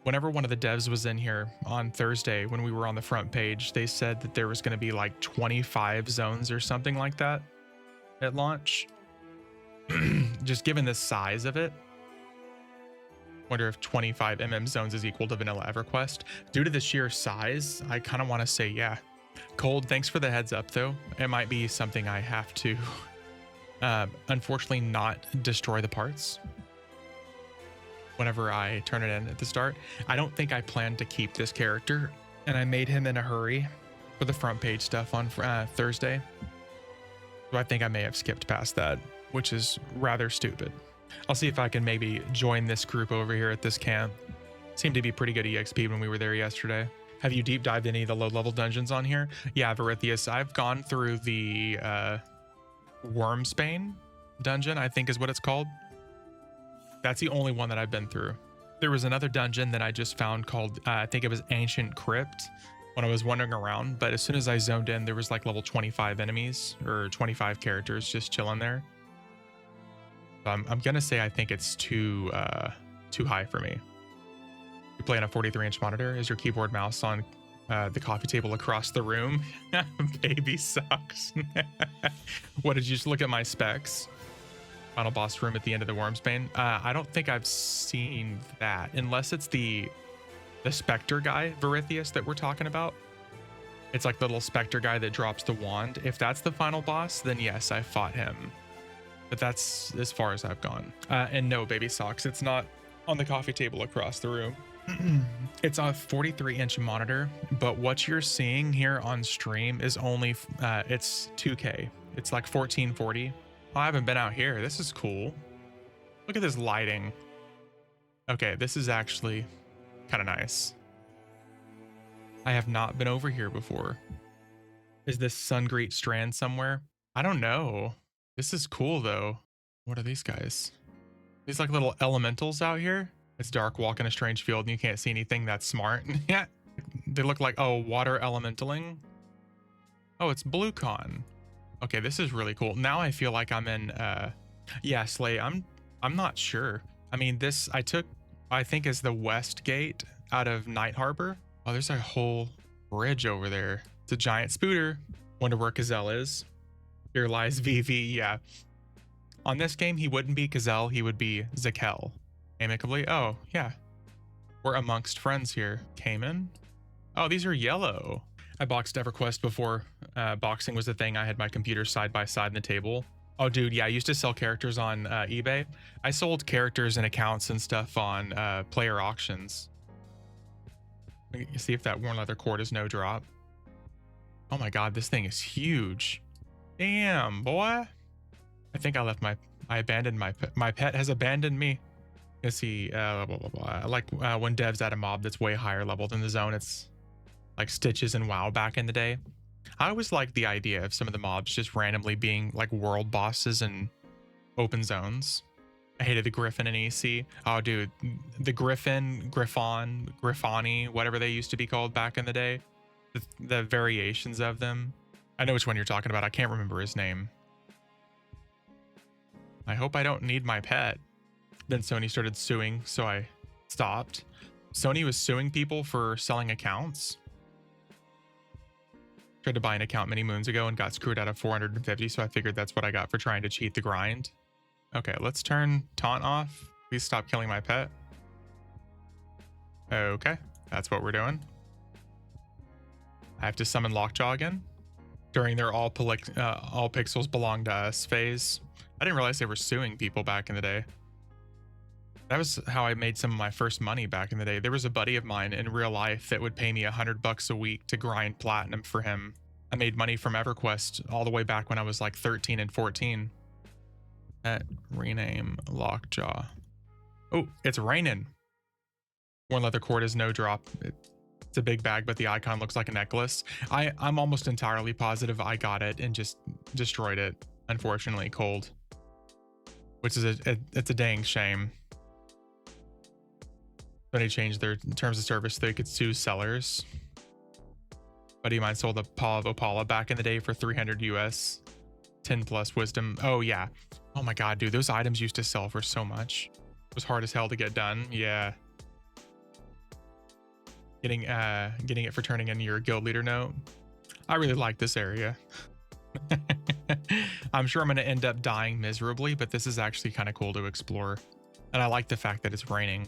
Whenever one of the devs was in here on Thursday when we were on the front page, they said that there was going to be like 25 zones or something like that at launch. Just given the size of it, wonder if 25 zones is equal to vanilla EverQuest. Due to the sheer size, I kind of want to say yeah. Cold, thanks for the heads up though. It might be something I have to unfortunately not destroy the parts whenever I turn it in at the start. I don't think I plan to keep this character, and I made him in a hurry for the front page stuff on Thursday. So I think I may have skipped past that, which is rather stupid. I'll see if I can maybe join this group over here at this camp. Seemed to be pretty good EXP when we were there yesterday. Have you deep dived any of the low level dungeons on here? Yeah, Varithius, I've gone through the Wormsbane dungeon, I think is what it's called. That's the only one that I've been through. There was another dungeon that I just found called, I think it was Ancient Crypt when I was wandering around. But as soon as I zoned in, there was like level 25 enemies or 25 characters just chilling there. So I'm gonna say I think it's too high for me. You play on a 43-inch monitor. Is your keyboard mouse on the coffee table across the room? Baby sucks. What, did you just look at my specs? Final boss room at the end of the Wormsbane. I don't think I've seen that, unless it's the Spectre guy, Varithius, that we're talking about. It's like the little Spectre guy that drops the wand. If that's the final boss, then yes, I fought him. But that's as far as I've gone. And no, baby socks, it's not on the coffee table across the room. It's a 43-inch monitor, but what you're seeing here on stream is only it's 2K. It's like 1440. Oh, I haven't been out here. This is cool. Look at this lighting. Okay, this is actually kind of nice. I have not been over here before. Is this Sungreet Strand somewhere? I don't know. This is cool though. What are these guys? These like little elementals out here. It's dark, walk in a strange field and you can't see anything. That's smart. Yeah. They look like, oh, water elementaling. Oh, it's BlueCon. Okay, this is really cool. Now I feel like I'm in yeah, Slay. I'm not sure. I mean, this I think is the west gate out of Night Harbor. Oh, there's a whole bridge over there. It's a giant spooter. Wonder where Gazelle is. Here lies VV. Yeah. On this game, he wouldn't be Gazelle, he would be Zakel. Amicably. Oh, yeah. We're amongst friends here. Cayman. Oh, these are yellow. I boxed EverQuest before boxing was a thing. I had my computer side by side on the table. Oh, dude, yeah, I used to sell characters on eBay. I sold characters and accounts and stuff on player auctions. Let me see if that worn leather cord is no drop. Oh my god, this thing is huge. Damn, boy. I think I left I abandoned my pet has abandoned me. Let's see, blah, blah, blah. Like when devs add a mob that's way higher level than the zone, it's like Stitches and WoW back in the day. I always liked the idea of some of the mobs just randomly being like world bosses and open zones. I hated the Griffin and EC. Oh, dude, the Griffin, Griffani, whatever they used to be called back in the day. The variations of them. I know which one you're talking about. I can't remember his name. I hope I don't need my pet. Then Sony started suing, so I stopped. Sony was suing people for selling accounts. Tried to buy an account many moons ago and got screwed out of 450, so I figured that's what I got for trying to cheat the grind. Okay, let's turn taunt off. Please stop killing my pet. Okay, that's what we're doing. I have to summon Lockjaw again. During their all pixels belong to us phase. I didn't realize they were suing people back in the day. That was how I made some of my first money back in the day. There was a buddy of mine in real life that would pay me $100 a week to grind platinum for him. I made money from EverQuest all the way back when I was like 13 and 14. Rename Lockjaw. Oh, it's raining. Worn leather cord is no drop. It's a big bag, but the icon looks like a necklace. I'm almost entirely positive I got it and just destroyed it. Unfortunately, cold. Which is it's a dang shame. They changed their terms of service so they could sue sellers. Buddy of mine sold a paw of Opala back in the day for 300 US. 10 plus wisdom. Oh yeah. Oh my god, dude, those items used to sell for so much. It was hard as hell to get done. Yeah. getting it for turning in your guild leader note. I really like this area. I'm sure I'm going to end up dying miserably, but this is actually kind of cool to explore. And I like the fact that it's raining.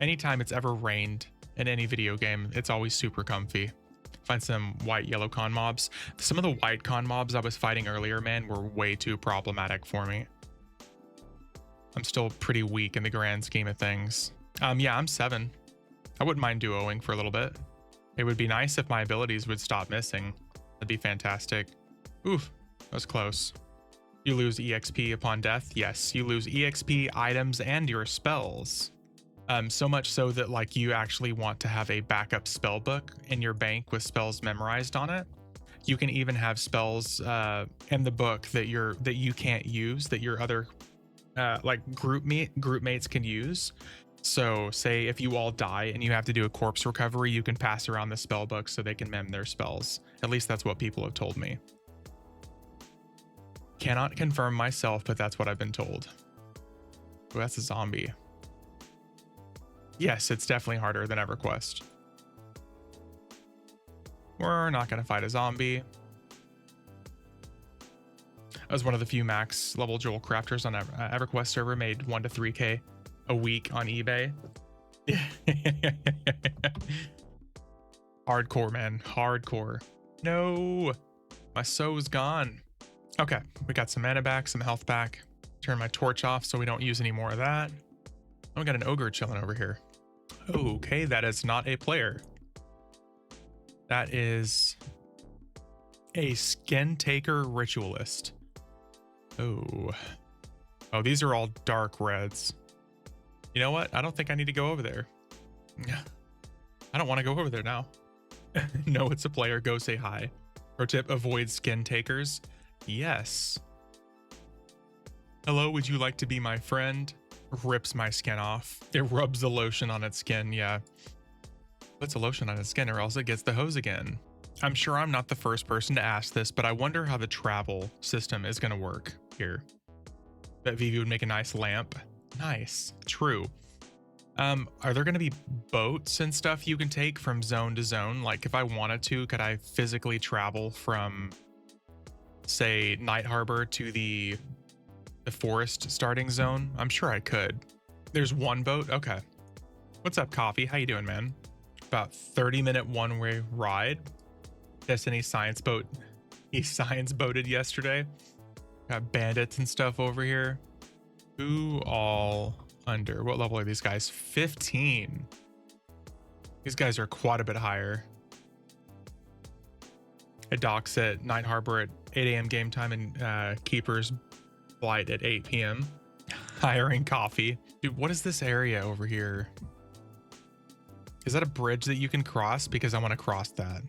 Anytime it's ever rained in any video game, it's always super comfy. Find some white yellow con mobs. Some of the white con mobs I was fighting earlier, man, were way too problematic for me. I'm still pretty weak in the grand scheme of things. Yeah, I'm 7. I wouldn't mind duoing for a little bit. It would be nice if my abilities would stop missing. That'd be fantastic. Oof, that was close. You lose EXP upon death. Yes, you lose EXP, items, and your spells. So much so that like you actually want to have a backup spell book in your bank with spells memorized on it. You can even have spells in the book that you can't use that your other like group mates can use. So say if you all die and you have to do a corpse recovery, you can pass around the spell book so they can mem their spells. At least that's what people have told me. Cannot confirm myself, but that's what I've been told. Oh, that's a zombie. Yes, it's definitely harder than EverQuest. We're not going to fight a zombie. I was one of the few max level jewel crafters on EverQuest server, made 1 to 3k a week on eBay. Hardcore, man. Hardcore. No, my soul's gone. Okay, we got some mana back, some health back. Turn my torch off so we don't use any more of that. Oh, we got an ogre chilling over here. Okay, that is not a player. That is a skin taker ritualist. Oh, these are all dark reds. You know what? I don't think I need to go over there. I don't want to go over there now. No, it's a player. Go say hi. Pro tip, avoid skin takers. Yes. Hello, would you like to be my friend? Rips my skin off. It rubs the lotion on its skin. Yeah. Puts a lotion on its skin or else it gets the hose again. I'm sure I'm not the first person to ask this, but I wonder how the travel system is going to work here. Bet Vivi would make a nice lamp. Nice. True. Are there going to be boats and stuff you can take from zone to zone? Like if I wanted to, could I physically travel from, say, Night Harbor to the forest starting zone? I'm sure I could. There's one boat. Okay. What's up, Coffee? How you doing, man? About 30-minute one-way ride. Destiny science boat. He science boated yesterday. Got bandits and stuff over here. Who all under? What level are these guys? 15. These guys are quite a bit higher. It docks at Night Harbor at 8 a.m. game time and Keeper's flight at 8 p.m. Hiring Coffee. Dude, what is this area over here? Is that a bridge that you can cross? Because I want to cross that.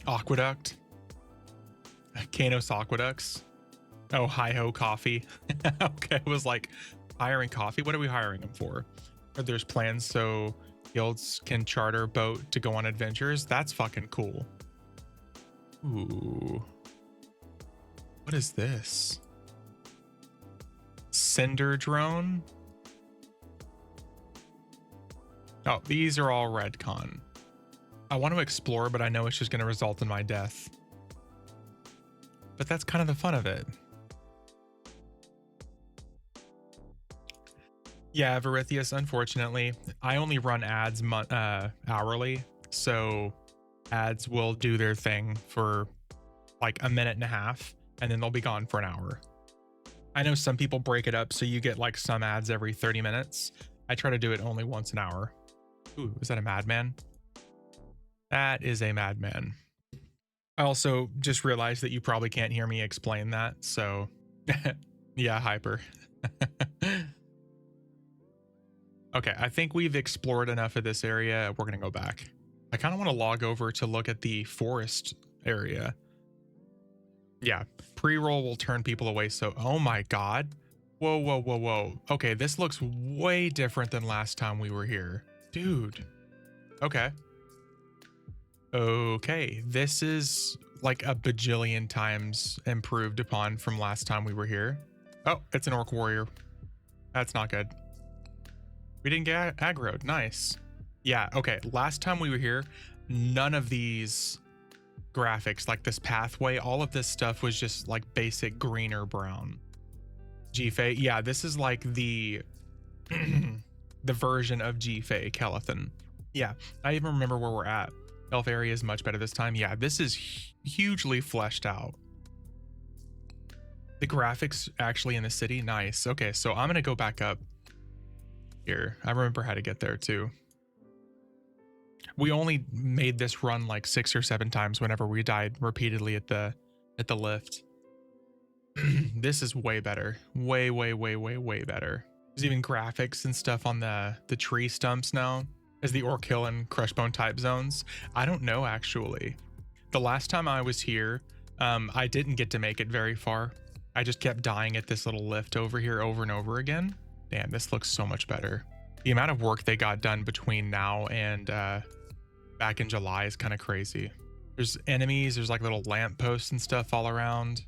Aqueduct. Kanos Aqueducts. Oh, hi-ho Coffee. Okay, it was like hiring Coffee. What are we hiring him for? Or there's plans so guilds can charter boat to go on adventures. That's fucking cool. Ooh. What is this? Cinder drone? Oh, these are all redcon. I want to explore, but I know it's just going to result in my death. But that's kind of the fun of it. Yeah, Varithius, unfortunately, I only run ads hourly, so ads will do their thing for like a minute and a half, and then they'll be gone for an hour. I know some people break it up so you get like some ads every 30 minutes. I try to do it only once an hour. Ooh, is that a madman? That is a madman. I also just realized that you probably can't hear me explain that, so yeah, hyper. Okay, I think we've explored enough of this area. We're gonna go back. I kind of want to log over to look at the forest area. Yeah, pre-roll will turn people away. So, oh my God. Whoa, whoa, whoa, whoa. Okay, this looks way different than last time we were here. Dude. Okay. Okay, this is like a bajillion times improved upon from last time we were here. Oh, it's an orc warrior. That's not good. We didn't get aggroed. Nice. Yeah, okay. Last time we were here, none of these graphics, like this pathway, all of this stuff was just like basic green or brown. GFA, yeah, this is like the the version of GFA Kelethan. Yeah, I even remember where we're at. Elf area is much better this time. Yeah, this is hugely fleshed out. The graphics actually in the city, nice. Okay, so I'm gonna go back up here. I remember how to get there too. We only made this run like 6 or 7 times whenever we died repeatedly at the lift. This is way better. Way, way, way, way, way better. There's even graphics and stuff on the tree stumps now as the Orkill and Crushbone type zones. I don't know actually. The last time I was here, I didn't get to make it very far. I just kept dying at this little lift over here over and over again. Damn, this looks so much better. The amount of work they got done between now and back in July is kind of crazy. There's enemies, there's like little lampposts and stuff all around.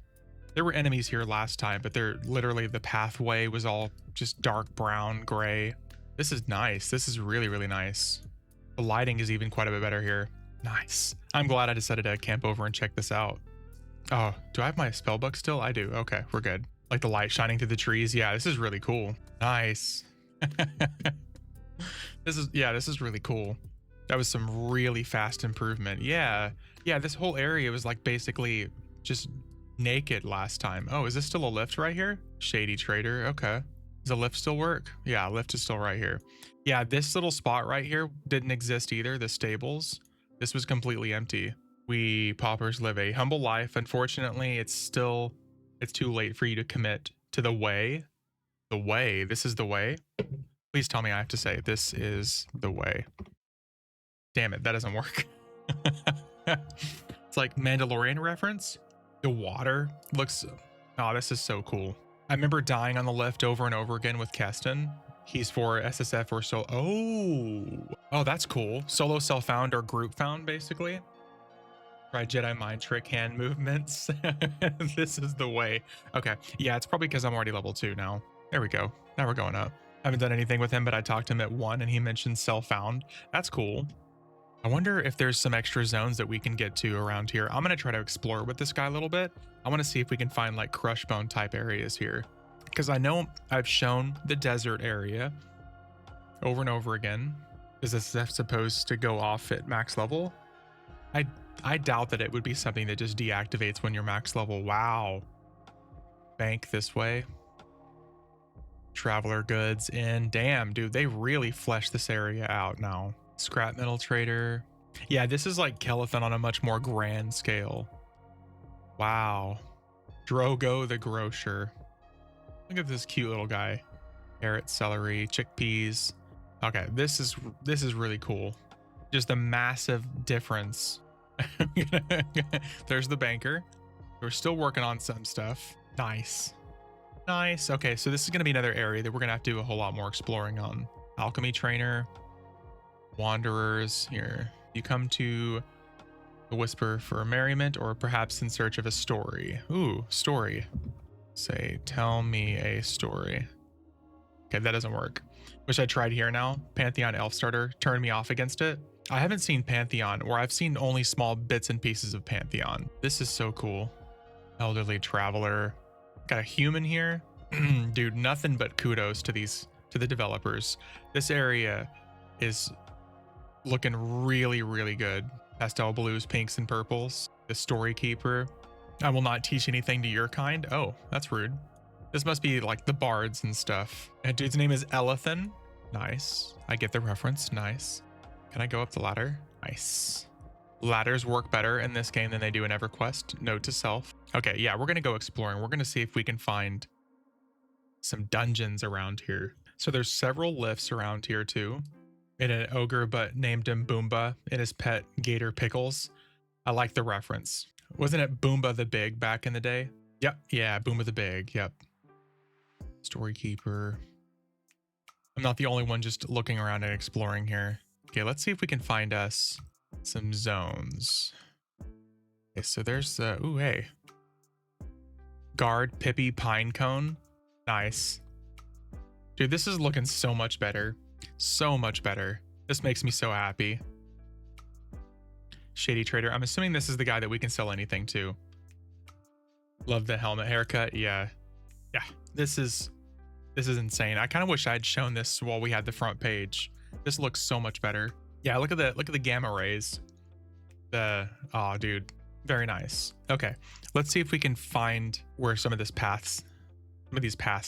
There were enemies here last time, but they're literally, the pathway was all just dark brown, gray. This is nice. This is really, really nice. The lighting is even quite a bit better here. Nice. I'm glad I decided to camp over and check this out. Oh, do I have my spell book still? I do. Okay, we're good. Like the light shining through the trees. Yeah, this is really cool. Nice. This is really cool. That was some really fast improvement. Yeah, this whole area was like basically just naked last time. Oh, is this still a lift right here? Shady Trader. Okay. Does the lift still work? Yeah, lift is still right here. Yeah, this little spot right here didn't exist either. The stables. This was completely empty. We paupers live a humble life. Unfortunately, it's too late for you to commit to the way. The way. This is the way. Please tell me I have to say this is the way. Damn it, that doesn't work. It's like Mandalorian reference. The water looks, oh, this is so cool. I remember dying on the lift over and over again with Keston. He's for SSF or so. Oh, that's cool. Solo self-found or group found, basically. Try Jedi mind trick hand movements. This is the way. Okay, yeah, it's probably because I'm already level 2 now. There we go. Now we're going up. I haven't done anything with him, but I talked to him at 1 and he mentioned self-found. That's cool. I wonder if there's some extra zones that we can get to around here. I'm going to try to explore with this guy a little bit. I want to see if we can find like Crushbone type areas here. Because I know I've shown the desert area over and over again. Is this supposed to go off at max level? I doubt that it would be something that just deactivates when you're max level. Wow. Bank this way. Traveler goods in. Damn, dude, they really fleshed this area out now. Scrap metal trader. Yeah, this is like Kelethan on a much more grand scale. Wow. Drogo the grocer. Look at this cute little guy. Carrot, celery, chickpeas. Okay, this is really cool. Just a massive difference. There's the banker. We're still working on some stuff. Nice. Nice. Okay, so this is going to be another area that we're going to have to do a whole lot more exploring on. Alchemy trainer. Wanderers. Here. You come to the Whisper for merriment or perhaps in search of a story. Ooh, story. Say, tell me a story. Okay, that doesn't work. Wish I tried here now. Pantheon Elf Starter turned me off against it. I haven't seen Pantheon, or I've seen only small bits and pieces of Pantheon. This is so cool. Elderly Traveler. Got a human here. Dude, nothing but kudos to the developers. This area is looking really, really good. Pastel blues, pinks, and purples. The Story Keeper. I will not teach anything to your kind. Oh, that's rude. This must be like the bards and stuff. And dude's name is Elethan. Nice. I get the reference. Nice. Can I go up the ladder? Nice. Ladders work better in this game than they do in EverQuest. Note to self. Okay, yeah, we're going to go exploring. We're going to see if we can find some dungeons around here. So there's several lifts around here too. And an ogre but named him Boomba and his pet Gator Pickles. I like the reference. Wasn't it Boomba the Big back in the day? Yep. Yeah, Boomba the Big. Yep. Story Keeper. I'm not the only one just looking around and exploring here. Okay, let's see if we can find us some zones. Okay, so there's ooh, hey. Guard Pippi Pinecone. Nice. Dude, this is looking so much better. So much better. This makes me so happy. Shady Trader. I'm assuming this is the guy that we can sell anything to. Love the helmet haircut. Yeah. Yeah. This is insane. I kind of wish I'd shown this while we had the front page. This looks so much better. Yeah, look at the gamma rays. Oh dude, very nice. Okay, let's see if we can find where some of these paths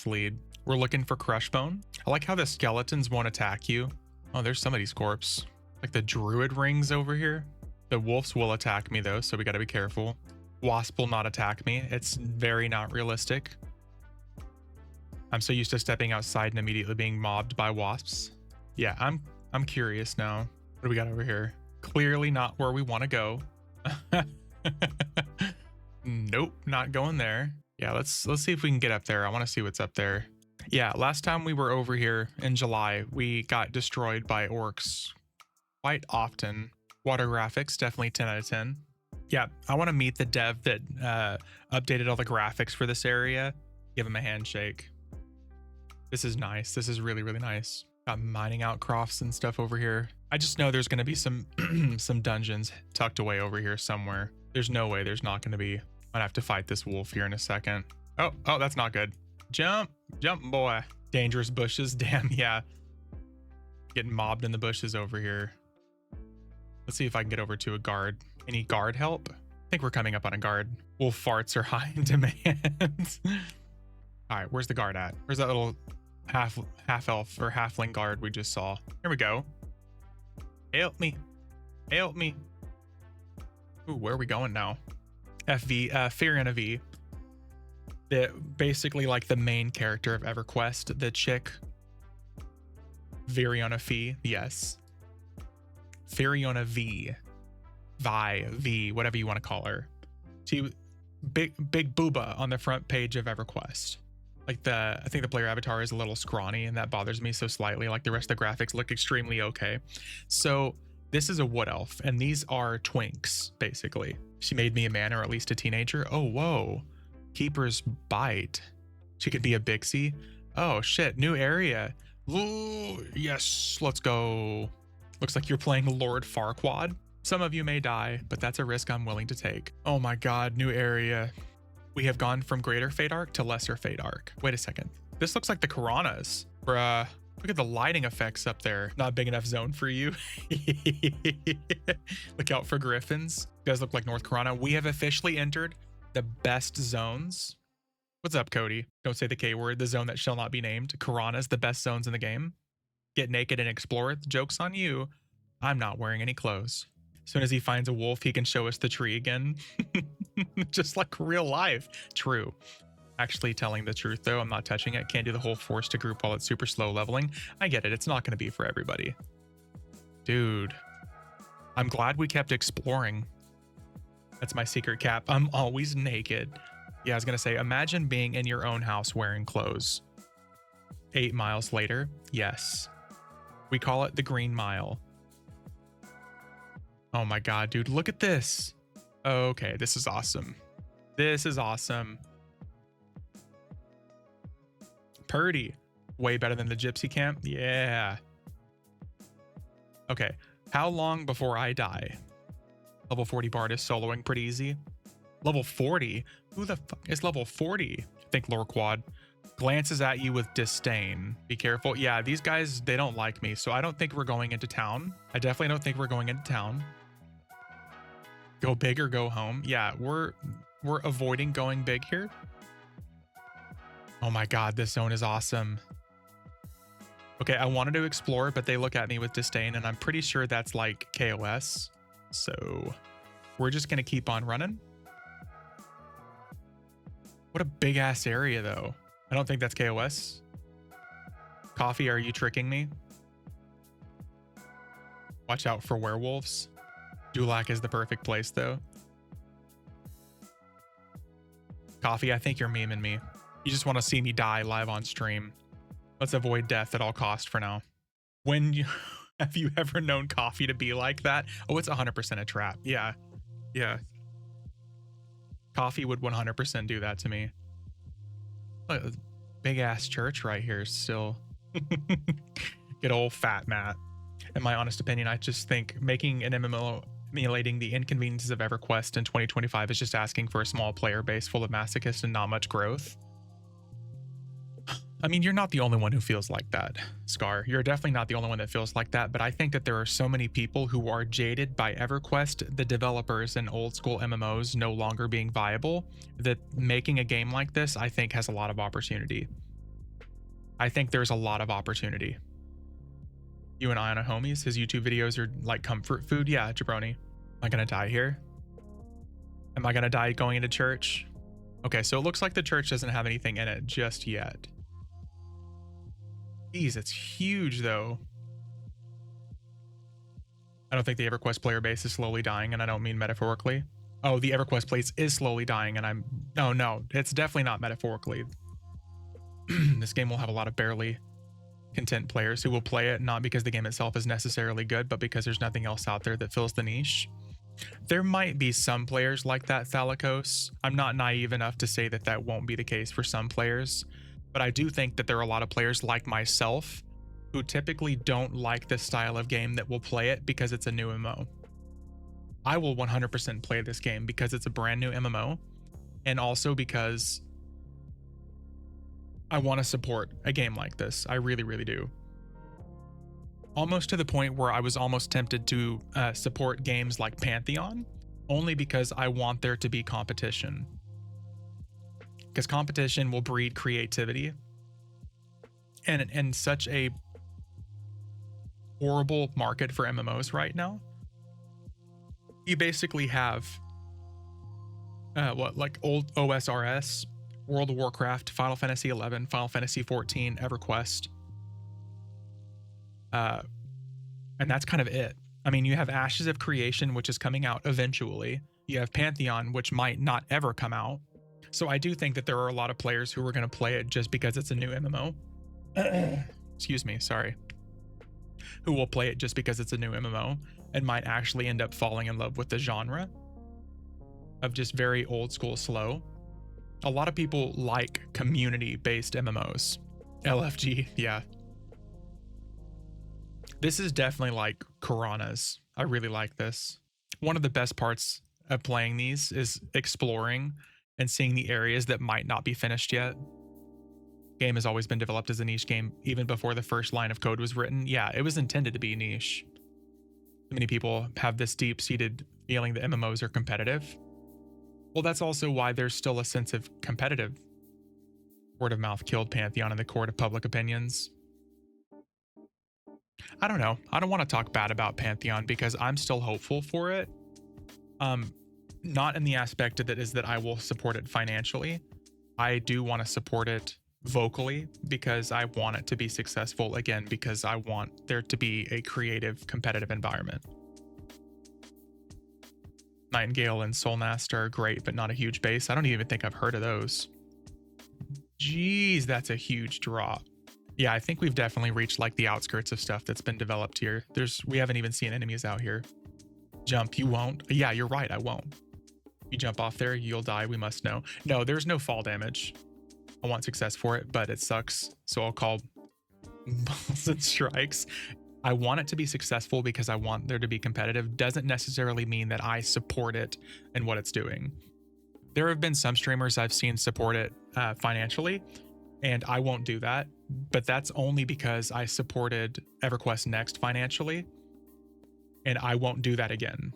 lead. We're looking for Crush Bone. I like how the skeletons won't attack you. Oh, there's somebody's corpse. Like the druid rings over here. The wolves will attack me though, so we gotta be careful. Wasp will not attack me. It's very not realistic. I'm so used to stepping outside and immediately being mobbed by wasps. Yeah, I'm curious now. What do we got over here? Clearly not where we want to go. Nope, not going there. Yeah, let's see if we can get up there. I want to see what's up there. Yeah, last time we were over here in July, we got destroyed by orcs quite often. Water graphics, definitely 10 out of 10. Yeah, I want to meet the dev that updated all the graphics for this area. Give him a handshake. This is nice. This is really, really nice. Got mining outcrops and stuff over here. I just know there's going to be some some dungeons tucked away over here somewhere. There's no way there's not going to be. I'd have to fight this wolf here in a second. Oh, that's not good. Jump, boy. Dangerous bushes. Damn, yeah. Getting mobbed in the bushes over here. Let's see if I can get over to a guard. Any guard help? I think we're coming up on a guard. Wolf farts are high in demand. All right, where's the guard at? Where's that little half elf or halfling guard we just saw? Here we go. Help me. Help me. Ooh, where are we going now? FV, Firiona V. Basically like the main character of EverQuest, the chick. Firiona V, yes. Firiona V. V, whatever you want to call her. She big booba on the front page of EverQuest. Like I think the player avatar is a little scrawny and that bothers me so slightly. Like the rest of the graphics look extremely okay. So this is a wood elf and these are twinks, basically. She made me a man or at least a teenager. Oh, whoa. Keeper's Bite. She could be a Bixie. Oh shit, new area. Ooh, yes, let's go. Looks like you're playing Lord Farquaad. Some of you may die, but that's a risk I'm willing to take. Oh my god, new area. We have gone from Greater Fadark to Lesser Fadark. Wait a second. This looks like the Karanas. Bruh, look at the lighting effects up there. Not big enough zone for you. Look out for griffins. You guys look like North Karana. We have officially entered the best zones. What's up, Cody? Don't say the K word, the zone that shall not be named. Karana's the best zones in the game. Get naked and explore it. Joke's on you. I'm not wearing any clothes. As soon as he finds a wolf, he can show us the tree again. Just like real life. True. Actually telling the truth though, I'm not touching it. Can't do the whole force to group while it's super slow leveling. I get it. It's not going to be for everybody. Dude. I'm glad we kept exploring. That's my secret cap. I'm always naked. Yeah, I was going to say, imagine being in your own house wearing clothes. 8 miles later. Yes. We call it the Green Mile. Oh my god, dude, look at this. Okay, this is awesome. This is awesome. Purdy. Way better than the gypsy camp. Yeah. Okay, how long before I die? Level 40 Bard is soloing pretty easy. Level 40? Who the fuck is level 40? I think Lorquad glances at you with disdain. Be careful. Yeah, these guys, they don't like me, so I don't think we're going into town. I definitely don't think we're going into town. Go big or go home. Yeah, we're avoiding going big here. Oh my god, this zone is awesome. Okay, I wanted to explore, but they look at me with disdain, and I'm pretty sure that's like KOS. So we're just gonna keep on running. What a big ass area though. I don't think that's KOS. Coffee, are you tricking me? Watch out for werewolves. Dulac is the perfect place though. Coffee, I think you're memeing me. You just want to see me die live on stream. Let's avoid death at all cost for now. Have you ever known Coffee to be like that? Oh, it's 100% a trap. Yeah. Yeah. Coffee would 100% do that to me. Look, big ass church right here still. Good old fat Matt. In my honest opinion, I just think making an MMO emulating the inconveniences of EverQuest in 2025 is just asking for a small player base full of masochists and not much growth. I mean, you're not the only one who feels like that, Scar. You're definitely not the only one that feels like that, but I think that there are so many people who are jaded by EverQuest, the developers, and old school MMOs no longer being viable, that making a game like this, I think, has a lot of opportunity. I think there's a lot of opportunity. You and Ion are homies. His YouTube videos are like comfort food. Yeah, Jabroni. Am I gonna die here? Am I gonna die going into church? Okay, so it looks like the church doesn't have anything in it just yet. Jeez, it's huge though. I don't think the EverQuest player base is slowly dying, and I don't mean metaphorically. Oh, the EverQuest place is slowly dying, and I'm... No, it's definitely not metaphorically. This game will have a lot of barely content players who will play it, not because the game itself is necessarily good, but because there's nothing else out there that fills the niche. There might be some players like that, Thalicos. I'm not naive enough to say that that won't be the case for some players, but I do think that there are a lot of players like myself who typically don't like this style of game that will play it because it's a new MMO. I will 100% play this game because it's a brand new MMO, and also because I want to support a game like this. I really, really do. Almost to the point where I was almost tempted to support games like Pantheon, only because I want there to be competition. Because competition will breed creativity. And in such a horrible market for MMOs right now, you basically have like old OSRS, World of Warcraft, Final Fantasy 11, Final Fantasy 14, EverQuest. And that's kind of it. I mean, you have Ashes of Creation, which is coming out eventually. You have Pantheon, which might not ever come out. So I do think that there are a lot of players who are going to play it just because it's a new MMO. Excuse me, sorry. Who will play it just because it's a new MMO and might actually end up falling in love with the genre of just very old school slow. A lot of people like community-based MMOs. LFG, yeah. This is definitely like Piranhas. I really like this. One of the best parts of playing these is exploring and seeing the areas that might not be finished yet. Game has always been developed as a niche game, even before the first line of code was written. Yeah, it was intended to be niche. Many people have this deep-seated feeling that MMOs are competitive. Well, that's also why there's still a sense of competitive. Word of mouth killed Pantheon in the court of public opinions. I don't know. I don't want to talk bad about Pantheon because I'm still hopeful for it. Not in the aspect of it is that I will support it financially. I do want to support it vocally because I want it to be successful, again, because I want there to be a creative, competitive environment. Nightingale and Soulnast are great, but not a huge base. I don't even think I've heard of those. Jeez, that's a huge drop. Yeah, I think we've definitely reached like the outskirts of stuff that's been developed here. We haven't even seen enemies out here. Jump, you won't. Yeah, you're right, I won't. You jump off there, you'll die, we must know. No, there's no fall damage. I want success for it, but it sucks. So I'll call balls and strikes. I want it to be successful because I want there to be competitive. Doesn't necessarily mean that I support it and what it's doing. There have been some streamers I've seen support it financially, and I won't do that. But that's only because I supported EverQuest Next financially, and I won't do that again.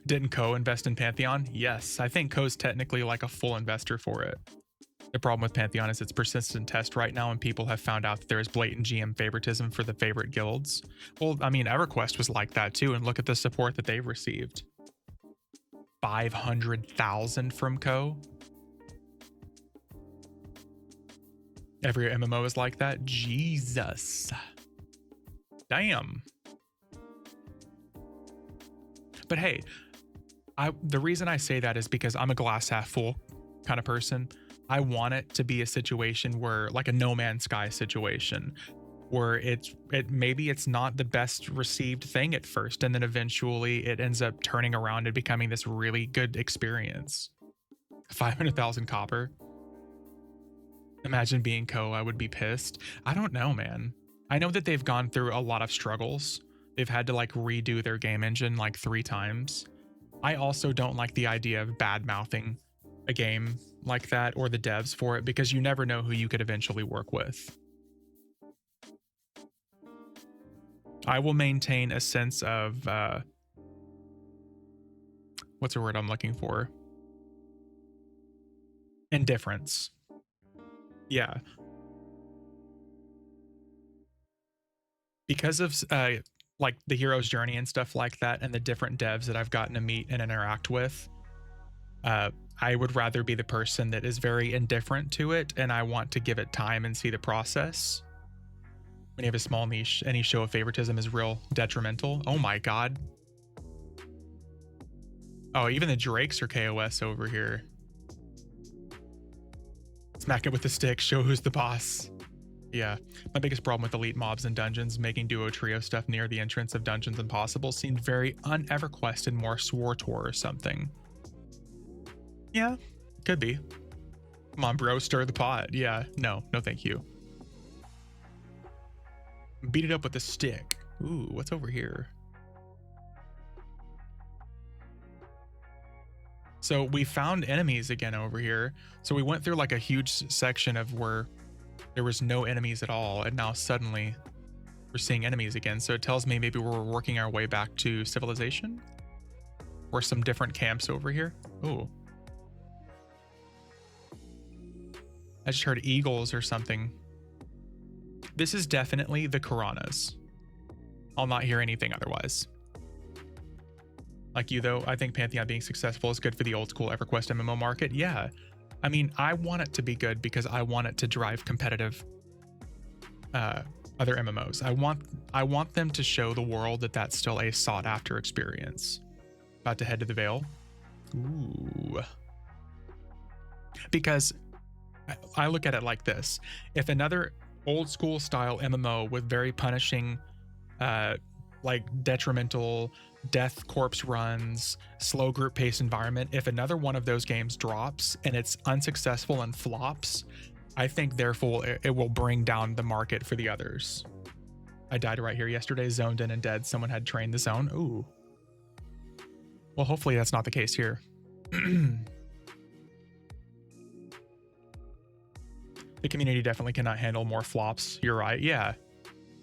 Didn't Co invest in Pantheon? Yes, I think Co's technically like a full investor for it. The problem with Pantheon is it's persistent test right now, and people have found out that there is blatant GM favoritism for the favorite guilds. Well, I mean, EverQuest was like that too, and look at the support that they've received. 500,000 from Co. Every MMO is like that. Jesus. Damn. But hey, the reason I say that is because I'm a glass half full kind of person. I want it to be a situation where, like a No Man's Sky situation, where maybe it's not the best received thing at first, and then eventually it ends up turning around and becoming this really good experience. 500,000 copper. Imagine being Co. I would be pissed. I don't know, man. I know that they've gone through a lot of struggles. They've had to like redo their game engine like 3 times. I also don't like the idea of bad mouthing a game like that or the devs for it because you never know who you could eventually work with. I will maintain a sense of what's the word I'm looking for? Indifference. Yeah. Because of like the hero's journey and stuff like that and the different devs that I've gotten to meet and interact with, I would rather be the person that is very indifferent to it and I want to give it time and see the process. When you have a small niche, any show of favoritism is real detrimental. Oh my god. Oh, even the Drakes are KOS over here. Smack it with the stick, show who's the boss. Yeah, my biggest problem with elite mobs and dungeons, making duo trio stuff near the entrance of Dungeons Impossible seemed very un-EverQuest and more SWTOR or something. Yeah, could be. Come on, bro, stir the pot. Yeah, no thank you. Beat it up with a stick. Ooh, what's over here? So we found enemies again over here. So we went through like a huge section of where there was no enemies at all, and now suddenly we're seeing enemies again. So it tells me maybe we're working our way back to civilization or some different camps over here. Ooh. I just heard eagles or something. This is definitely the Karanas. I'll not hear anything otherwise. Like you though, I think Pantheon being successful is good for the old school EverQuest MMO market. Yeah. I mean, I want it to be good because I want it to drive competitive other MMOs. I want them to show the world that that's still a sought after experience. About to head to the Vale. Ooh. Because I look at it like this. If another old school style MMO with very punishing like detrimental death corpse runs, slow group pace environment, if another one of those games drops and it's unsuccessful and flops, I think therefore it will bring down the market for the others. I died right here yesterday, zoned in and dead. Someone had trained the zone. Ooh. Well, hopefully that's not the case here. The community definitely cannot handle more flops. You're right. Yeah.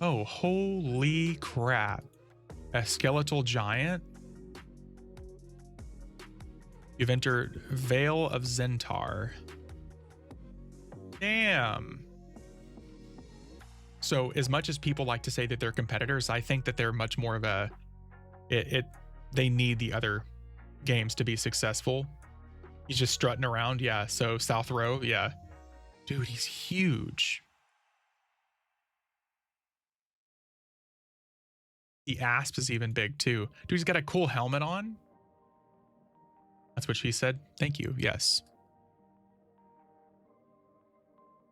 Oh, holy crap. A skeletal giant? You've entered Vale of Zentar. Damn. So as much as people like to say that they're competitors, I think that they're much more of a they need the other games to be successful. He's just strutting around. Yeah. So South Row. Yeah. Dude, he's huge. The asp is even big too. Dude, he's got a cool helmet on. That's what she said. Thank you. Yes.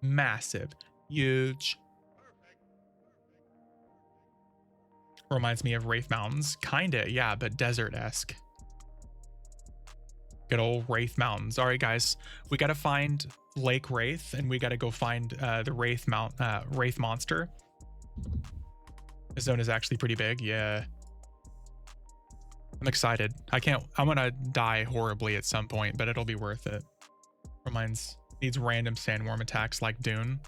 Massive. Huge. Reminds me of Wraith Mountains. Kinda, yeah, but desert-esque. Good old Wraith Mountains. All right, guys. We got to find Lake Wraith, and we got to go find the Wraith monster. The zone is actually pretty big. Yeah. I'm excited. I'm gonna die horribly at some point, but it'll be worth it. Needs random sandworm attacks like Dune.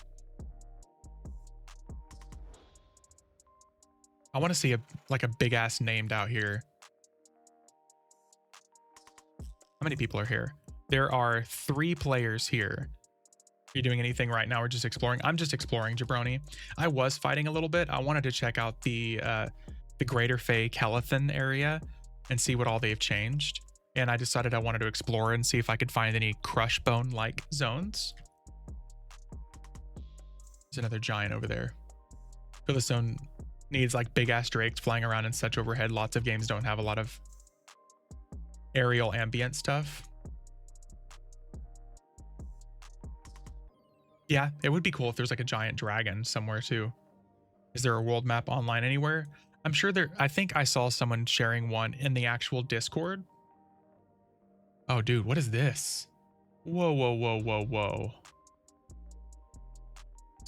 I want to see a big ass named out here. How many people are here? There are 3 players here. Are you doing anything right now or just exploring? I'm just exploring, Jabroni. I was fighting a little bit. I wanted to check out the Greater Fey Kelethan area and see what all they've changed. And I decided I wanted to explore and see if I could find any crush bone like zones. There's another giant over there. So this zone needs like big ass drakes flying around and such overhead. Lots of games don't have a lot of aerial ambient stuff. Yeah, it would be cool if there's like a giant dragon somewhere too. Is there a world map online anywhere? I'm sure I think I saw someone sharing one in the actual Discord. Oh, dude, what is this? Whoa, whoa, whoa, whoa, whoa.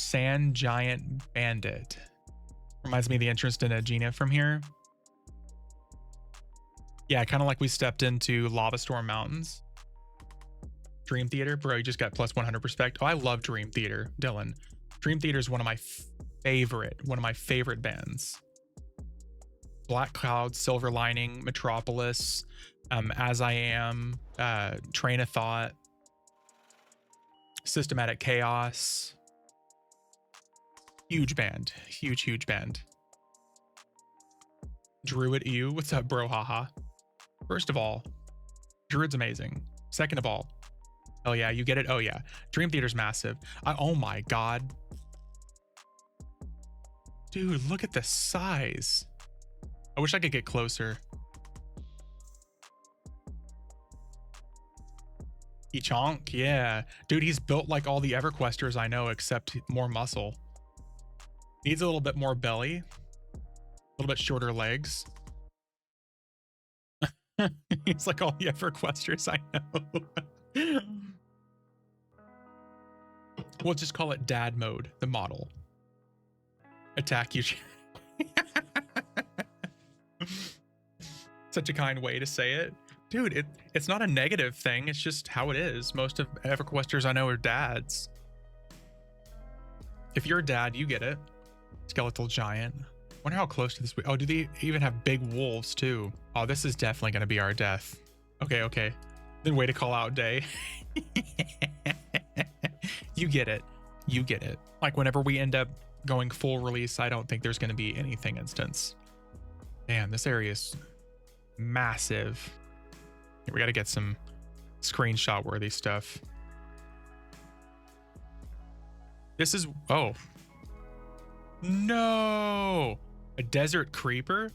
Sand Giant Bandit. Reminds me of the entrance to Najina from here. Yeah, kind of like we stepped into Lava Storm Mountains. Dream Theater, bro, you just got plus 100 respect. Oh, I love Dream Theater, Dylan. Dream Theater is one of my favorite bands. Black Cloud, Silver Lining, Metropolis, As I Am, Train of Thought, Systematic Chaos. Huge band, huge band. Druid Ew, what's up, bro? Haha. First of all, Druid's amazing. Second of all, oh yeah, you get it. Oh yeah, Dream Theater's massive. Oh my god, dude, look at the size. I wish I could get closer. Echonk, yeah, dude, he's built like all the EverQuesters I know, except more muscle. Needs a little bit more belly, a little bit shorter legs. He's like all the EverQuesters I know. We'll just call it dad mode, the model. Attack you. Such a kind way to say it. Dude, it's not a negative thing. It's just how it is. Most of EverQuesters I know are dads. If you're a dad, you get it. Skeletal Giant. Wonder how close to this we— oh, do they even have big wolves too? Oh, this is definitely gonna be our death. Okay. Then way to call out Day. You get it. Like whenever we end up going full release, I don't think there's gonna be anything instance. Damn, this area is massive. Here, we gotta get some screenshot worthy stuff. This is— oh. No! A desert creeper?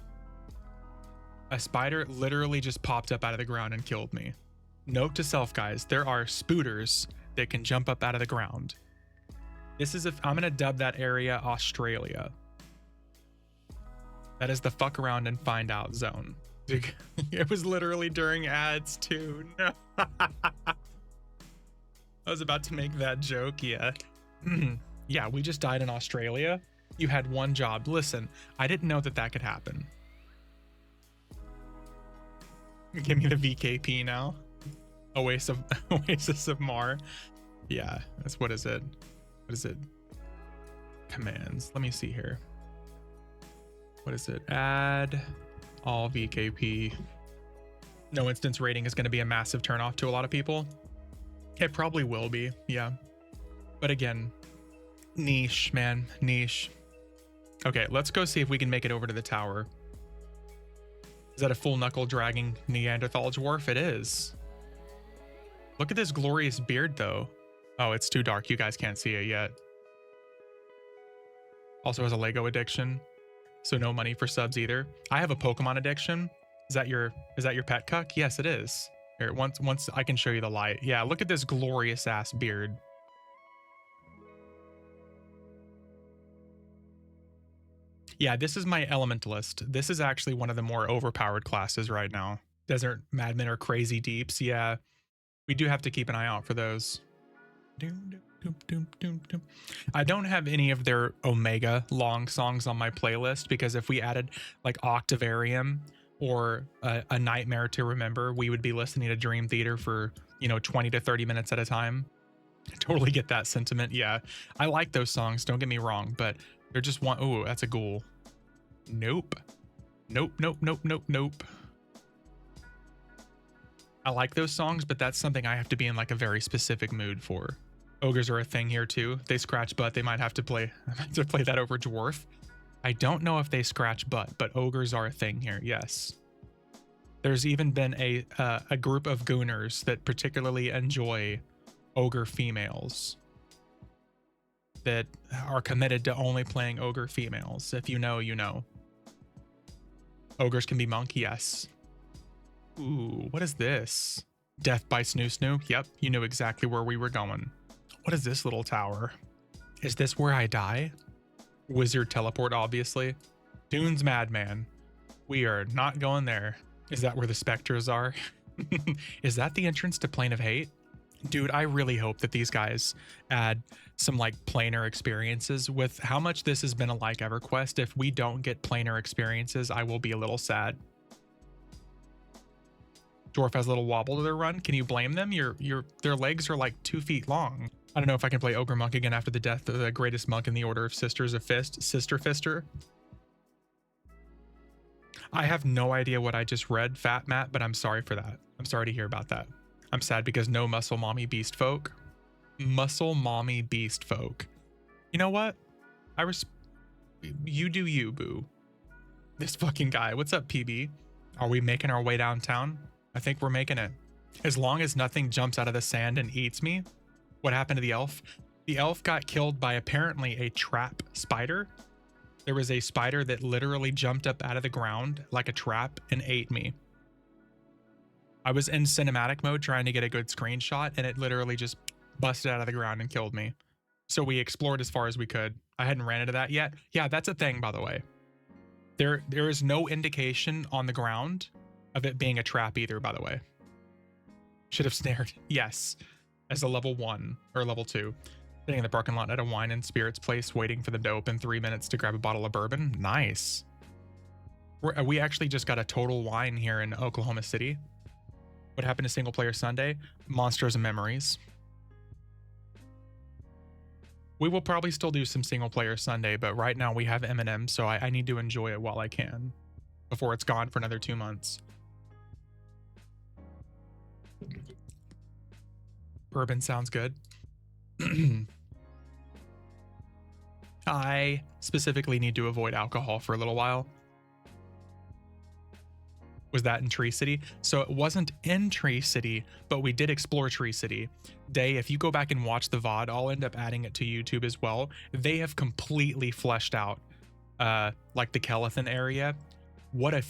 A spider literally just popped up out of the ground and killed me. Note to self, guys, there are spooters that can jump up out of the ground. This is— if I'm gonna dub that area Australia. That is the fuck around and find out zone. It was literally during ads too. No. I was about to make that joke, yeah. Yeah, we just died in Australia. You had one job. Listen, I didn't know that could happen. Give me the VKP now. Oasis of Mar. Yeah, that's— what is it? What is it? Commands. Let me see here. What is it? Add all VKP. No instance rating is going to be a massive turnoff to a lot of people. It probably will be, yeah. But again, niche, man, niche. Okay, let's go see if we can make it over to the tower. Is that a full knuckle dragging Neanderthal dwarf? It is. Look at this glorious beard though. Oh, it's too dark. You guys can't see it yet. Also has a Lego addiction, so no money for subs either. I have a Pokemon addiction. Is that your pet cuck? Yes, it is. Here, once I can show you the light. Yeah, look at this glorious ass beard. Yeah, this is my Elementalist. This is actually one of the more overpowered classes right now. Desert Madmen or Crazy Deeps. Yeah, we do have to keep an eye out for those. I don't have any of their Omega long songs on my playlist because if we added like Octavarium or a Nightmare to Remember, we would be listening to Dream Theater for, 20 to 30 minutes at a time. I totally get that sentiment. Yeah, I like those songs. Don't get me wrong, but they're just one— oh, that's a ghoul. Nope. I like those songs, but that's something I have to be in like a very specific mood for. Ogres are a thing here too. They scratch butt. They might have to play that over dwarf. I don't know if they scratch butt, but ogres are a thing here. Yes. There's even been a group of gooners that particularly enjoy ogre females, that are committed to only playing ogre females. If you know, you know. Ogres can be monk, yes. Ooh, what is this? Death by Snoo Snoo? Yep, you knew exactly where we were going. What is this little tower? Is this where I die? Wizard teleport, obviously. Dune's Madman. We are not going there. Is that where the specters are? Is that the entrance to Plane of Hate? Dude, I really hope that these guys add some like planar experiences. With how much this has been a like EverQuest, if we don't get planar experiences, I will be a little sad. Dwarf has a little wobble to their run. Can you blame them? Their legs are like 2 feet long. I don't know if I can play Ogre Monk again after the death of the greatest monk in the Order of Sisters of Fist, Sister Fister. I have no idea what I just read, Fat Matt, but I'm sorry for that. I'm sorry to hear about that. I'm sad because no muscle mommy beast folk. Muscle mommy beast folk. You know what? You do you, boo. This fucking guy. What's up, PB? Are we making our way downtown? I think we're making it. As long as nothing jumps out of the sand and eats me. What happened to the elf? The elf got killed by apparently a trap spider. There was a spider that literally jumped up out of the ground like a trap and ate me. I was in cinematic mode trying to get a good screenshot, and it literally just busted out of the ground and killed me. So we explored as far as we could. I hadn't ran into that yet. Yeah, that's a thing, by the way. There is no indication on the ground of it being a trap either, by the way. Should have snared. Yes. As a level 1 or level 2. Sitting in the parking lot at a wine and spirits place waiting for them to open 3 minutes to grab a bottle of bourbon. Nice. We actually just got a total wine here in Oklahoma City. What happened to Single Player Sunday? Monsters and Memories. We will probably still do some Single Player Sunday, but right now we have Eminem, so I need to enjoy it while I can before it's gone for another 2 months. Bourbon sounds good. I specifically need to avoid alcohol for a little while. Was that in Tree City? So it wasn't in Tree City, but we did explore Tree City. Day, if you go back and watch the VOD, I'll end up adding it to YouTube as well. They have completely fleshed out like the Kelethan area. What a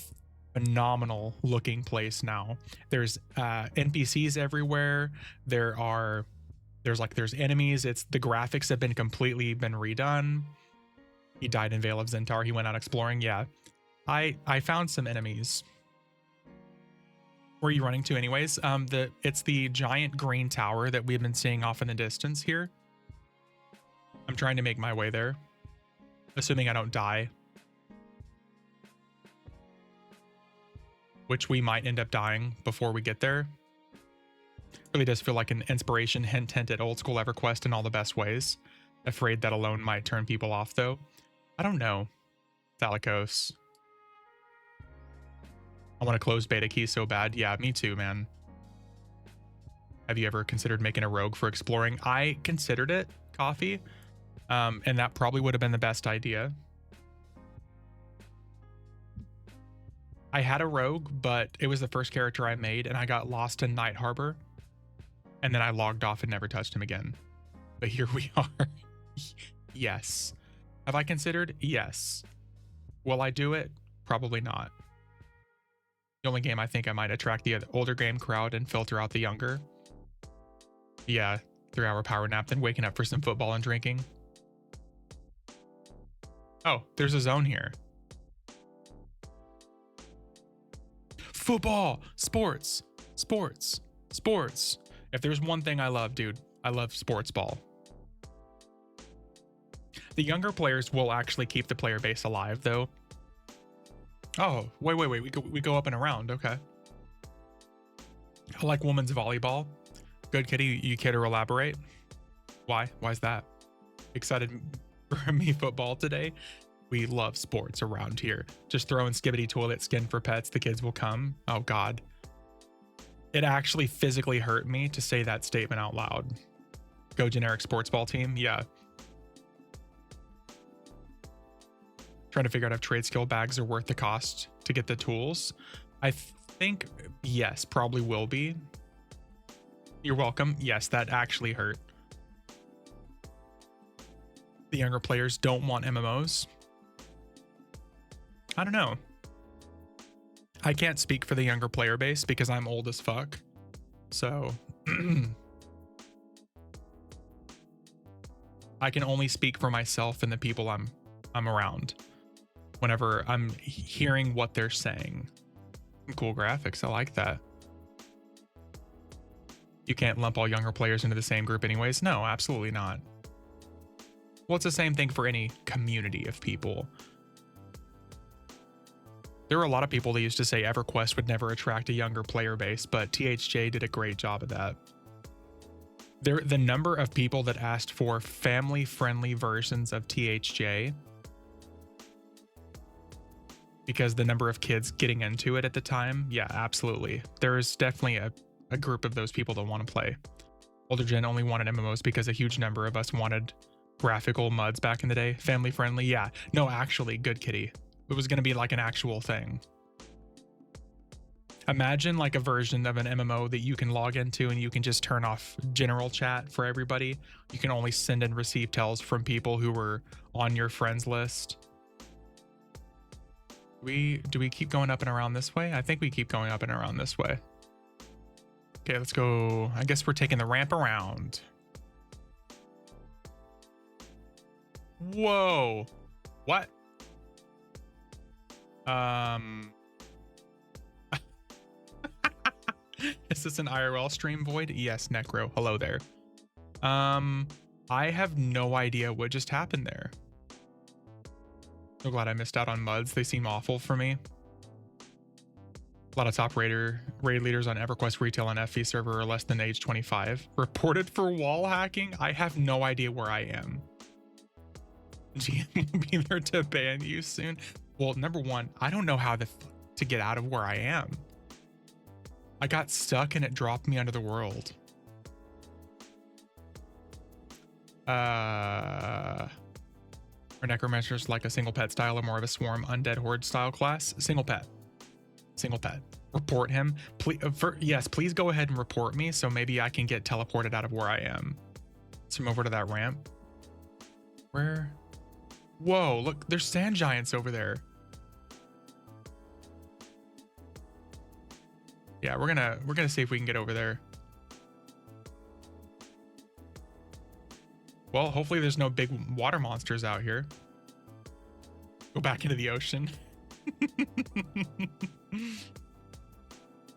phenomenal looking place now. There's NPCs everywhere. There's enemies. The graphics have been completely redone. He died in Vale of Zentar. He went out exploring. Yeah. I found some enemies. Where are you running to anyways? It's the giant green tower that we've been seeing off in the distance here. I'm trying to make my way there, assuming I don't die. Which we might end up dying before we get there. Really does feel like an inspiration, hint at old school EverQuest in all the best ways. Afraid that alone might turn people off though. I don't know. Thalicos. I want to close beta key so bad. Yeah, me too, man. Have you ever considered making a rogue for exploring? I considered it, Coffee. And that probably would have been the best idea. I had a rogue, but it was the first character I made, and I got lost in Night Harbor. And then I logged off and never touched him again. But here we are. Yes. Have I considered? Yes. Will I do it? Probably not. The only game I think I might attract the older game crowd and filter out the younger. Yeah, 3-hour power nap, then waking up for some football and drinking. Oh, there's a zone here. Football, sports. If there's one thing I love, dude, I love sports ball. The younger players will actually keep the player base alive, though. Oh, wait. We go up and around. Okay. I like women's volleyball. Good, Kitty. You care to elaborate? Why? Why is that? Excited for me football today? We love sports around here. Just throw in Skibidi Toilet Skin for pets. The kids will come. Oh, God. It actually physically hurt me to say that statement out loud. Go generic sports ball team. Yeah. Trying to figure out if trade skill bags are worth the cost to get the tools. I think yes, probably will be. You're welcome. Yes, that actually hurt. The younger players don't want MMOs. I don't know. I can't speak for the younger player base because I'm old as fuck. So I can only speak for myself and the people I'm around. Whenever I'm hearing what they're saying. Cool graphics. I like that. You can't lump all younger players into the same group anyways. No, absolutely not. Well, it's the same thing for any community of people. There were a lot of people that used to say EverQuest would never attract a younger player base, but THJ did a great job of that. The number of people that asked for family-friendly versions of THJ, because the number of kids getting into it at the time, yeah, absolutely. There's definitely a group of those people that want to play. Older gen only wanted MMOs because a huge number of us wanted graphical MUDs back in the day. Family-friendly, yeah. No, actually, good kitty. It was going to be like an actual thing. Imagine like a version of an MMO that you can log into and you can just turn off general chat for everybody. You can only send and receive tells from people who were on your friends list. Do we keep going up and around this way? I think we keep going up and around this way. Okay, let's go. I guess we're taking the ramp around. Whoa. What? Is this an IRL stream, Void? Yes, Necro. Hello there. I have no idea what just happened there. So glad I missed out on MUDs. They seem awful for me. A lot of top raid leaders on EverQuest retail and FE server are less than age 25. Reported for wall hacking? I have no idea where I am. GM will be there to ban you soon. Well, number one, I don't know how to get out of where I am. I got stuck and it dropped me under the world. Are necromancers like a single pet style or more of a swarm undead horde style class? Single pet. Single pet. Report him. Yes, please go ahead and report me so maybe I can get teleported out of where I am. Swim over to that ramp. Where? Whoa, look, there's sand giants over there. Yeah, we're gonna see if we can get over there. Well, hopefully there's no big water monsters out here. Go back into the ocean.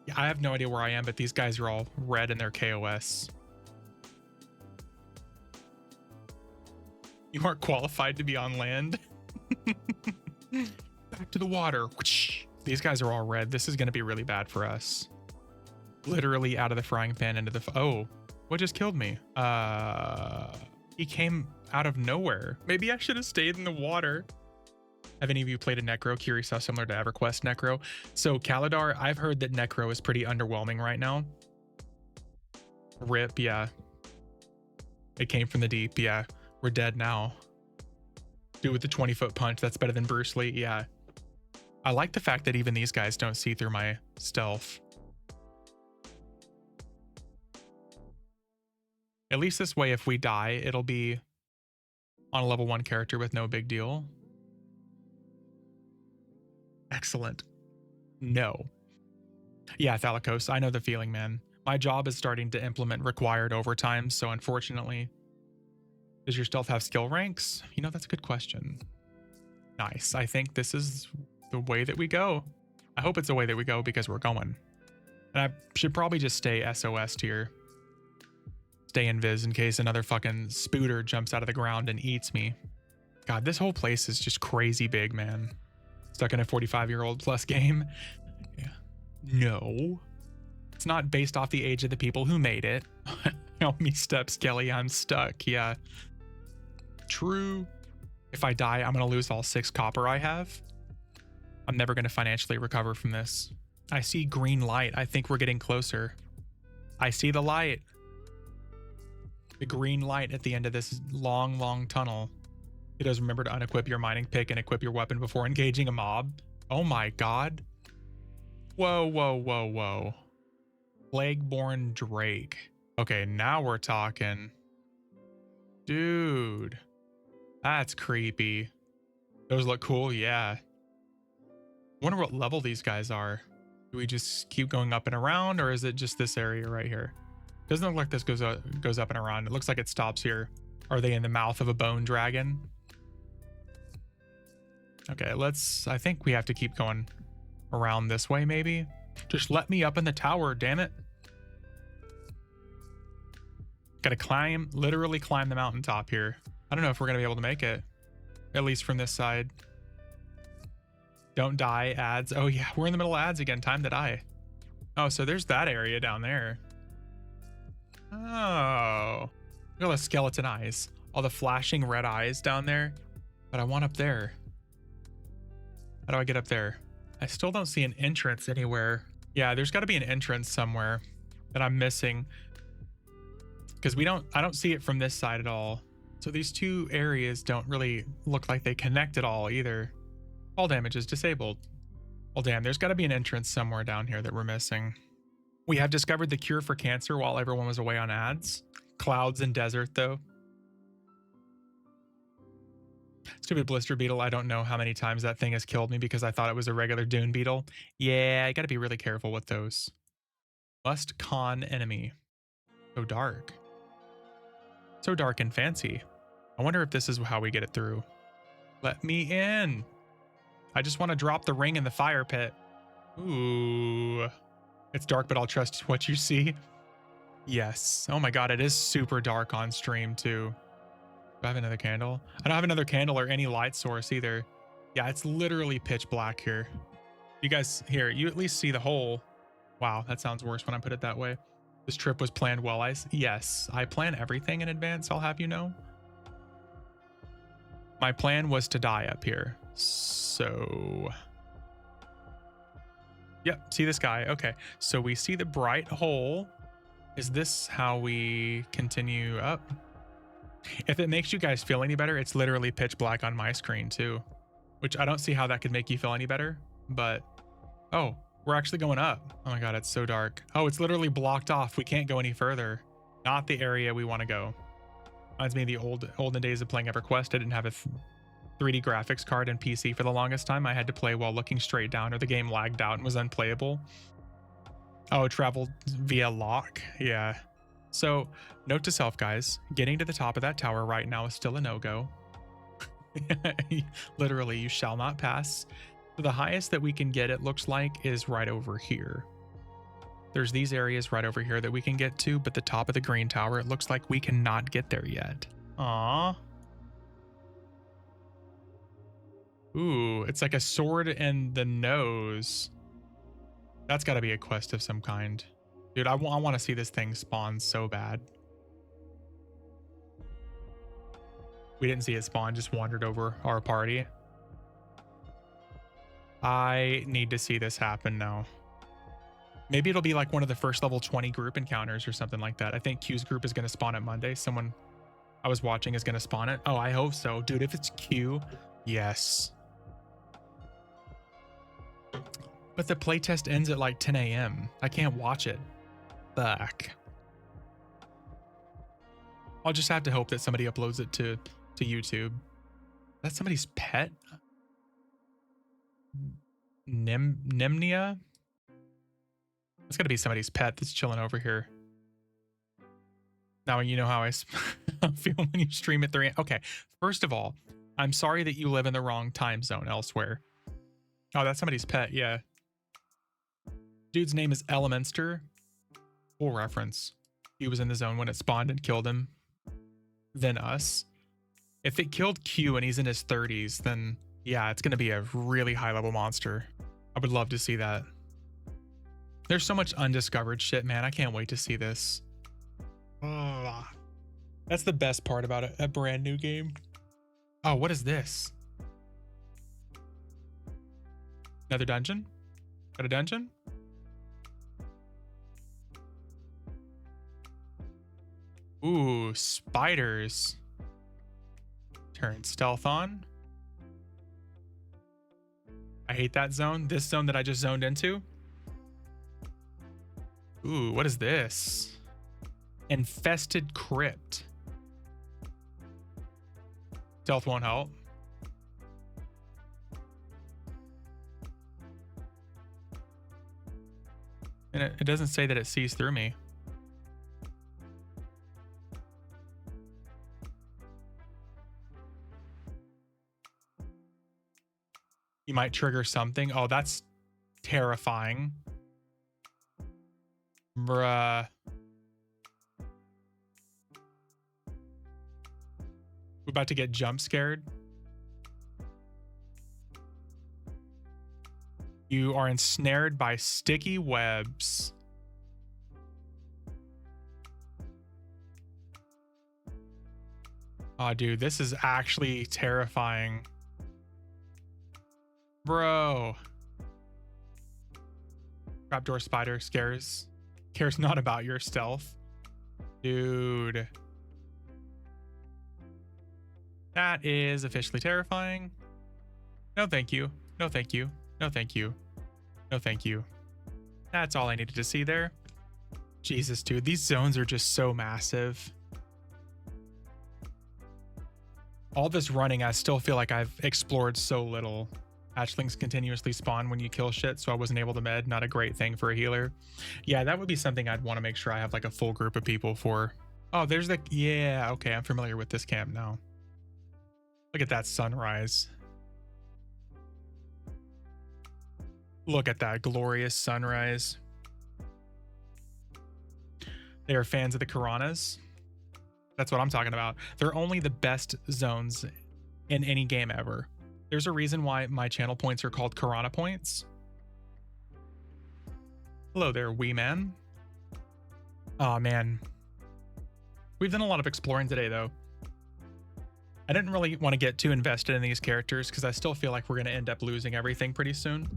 Yeah, I have no idea where I am, but these guys are all red in their KOS. You aren't qualified to be on land. Back to the water. These guys are all red. This is going to be really bad for us. Literally out of the frying pan into the... Oh, what just killed me? He came out of nowhere. Maybe I should have stayed in the water. Have any of you played a Necro? Curious how similar to EverQuest Necro. So Kaladar, I've heard that Necro is pretty underwhelming right now. RIP, yeah. It came from the deep, yeah. We're dead now. Dude with the 20-foot punch, that's better than Bruce Lee, yeah. I like the fact that even these guys don't see through my stealth. At least this way, if we die, it'll be on a level 1 character with no big deal. Excellent. No. Yeah, Thalicos, I know the feeling, man. My job is starting to implement required overtime, so unfortunately... Does your stealth have skill ranks? You know, that's a good question. Nice. I think this is the way that we go. I hope it's the way that we go because we're going. And I should probably just stay SOS tier. Stay invis in case another fucking spooter jumps out of the ground and eats me. God, this whole place is just crazy big, man. Stuck in a 45-year-old plus game. Yeah. No. It's not based off the age of the people who made it. Help me step, Skelly. I'm stuck. Yeah. True. If I die, I'm going to lose all 6 copper I have. I'm never going to financially recover from this. I see green light. I think we're getting closer. I see the light. The green light at the end of this long, long tunnel. It does remember to unequip your mining pick and equip your weapon before engaging a mob. Oh my god. Whoa, whoa, whoa, whoa. Plagueborn Drake. Okay, now we're talking. Dude. That's creepy. Those look cool, yeah. Wonder what level these guys are. Do we just keep going up and around, or is it just this area right here? Doesn't look like this goes up and around. It looks like it stops here. Are they in the mouth of a bone dragon? Okay, I think we have to keep going around this way, maybe. Just let me up in the tower, damn it. Gotta climb, literally climb the mountaintop here. I don't know if we're gonna be able to make it, at least from this side. Don't die, ads. Oh yeah, we're in the middle of ads again. Time to die. Oh, so there's that area down there. Oh, look at all the skeleton eyes. All the flashing red eyes down there. But I want up there. How do I get up there? I still don't see an entrance anywhere. Yeah, there's got to be an entrance somewhere that I'm missing. Because I don't see it from this side at all. So these two areas don't really look like they connect at all either. All damage is disabled. Well, damn, there's got to be an entrance somewhere down here that we're missing. We have discovered the cure for cancer while everyone was away on ads. Clouds and desert, though. Stupid blister beetle. I don't know how many times that thing has killed me because I thought it was a regular dune beetle. Yeah, I got to be really careful with those. Must con enemy. So dark. So dark and fancy. I wonder if this is how we get it through. Let me in. I just want to drop the ring in the fire pit. Ooh. It's dark, but I'll trust what you see. Yes. Oh my god, it is super dark on stream too. Do I have another candle? I don't have another candle or any light source either. Yeah, it's literally pitch black here. You guys, here, you at least see the hole. Wow, that sounds worse when I put it that way. This trip was planned well. Yes, I plan everything in advance, I'll have you know. My plan was to die up here. So... Yep, see this guy. Okay, so we see the bright hole. Is this how we continue up? If it makes you guys feel any better, it's literally pitch black on my screen too. Which I don't see how that could make you feel any better, but... Oh, we're actually going up. Oh my god, it's so dark. Oh, it's literally blocked off. We can't go any further. Not the area we want to go. Reminds me of the olden days of playing EverQuest. I didn't have a 3D graphics card and PC for the longest time. I had to play while looking straight down or the game lagged out and was unplayable. Oh, traveled via lock. Yeah. So, note to self, guys. Getting to the top of that tower right now is still a no-go. Literally, you shall not pass. So the highest that we can get, it looks like, is right over here. There's these areas right over here that we can get to, but the top of the green tower, it looks like we cannot get there yet. Aww. Ooh, it's like a sword in the nose. That's got to be a quest of some kind. Dude, I want to see this thing spawn so bad. We didn't see it spawn, just wandered over our party. I need to see this happen now. Maybe it'll be like one of the first level 20 group encounters or something like that. I think Q's group is going to spawn it Monday. Someone I was watching is going to spawn it. Oh, I hope so. Dude, if it's Q, yes. But the playtest ends at like 10 a.m. I can't watch it. Fuck. I'll just have to hope that somebody uploads it to YouTube. That's somebody's pet? Nimnia? It's gotta be somebody's pet that's chilling over here. Now you know how I feel when you stream at 3. Okay, first of all, I'm sorry that you live in the wrong time zone elsewhere. Oh, that's somebody's pet, yeah. Dude's name is Elemenster. Full reference. He was in the zone when it spawned and killed him. Then us. If it killed Q and he's in his 30s, then yeah, it's gonna be a really high level monster. I would love to see that. There's so much undiscovered shit, man. I can't wait to see this. Oh, that's the best part about a brand new game. Oh, what is this? Another dungeon? Got a dungeon? Ooh, spiders. Turn stealth on. I hate that zone. This zone that I just zoned into. Ooh, what is this? Infested crypt. Stealth won't help. And it doesn't say that it sees through me. You might trigger something. Oh, that's terrifying. Bruh. We're about to get jump scared. You are ensnared by sticky webs. Oh, dude, this is actually terrifying. Bro. Trapdoor spider cares not about your stealth. Dude. That is officially terrifying. No, thank you. No, thank you. No, thank you. No, thank you. That's all I needed to see there. Jesus, dude, these zones are just so massive. All this running, I still feel like I've explored so little. Hatchlings continuously spawn when you kill shit, so I wasn't able to med. Not a great thing for a healer. Yeah, that would be something I'd want to make sure I have like a full group of people for. Oh, there's the... Yeah, okay, I'm familiar with this camp now. Look at that sunrise. Look at that glorious sunrise. They are fans of the Karanas. That's what I'm talking about. They're only the best zones in any game ever. There's a reason why my channel points are called Karana points. Hello there, wee man. Oh man. We've done a lot of exploring today though. I didn't really want to get too invested in these characters because I still feel like we're going to end up losing everything pretty soon.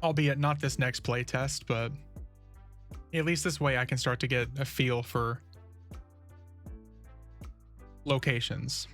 Albeit not this next playtest, but at least this way I can start to get a feel for locations.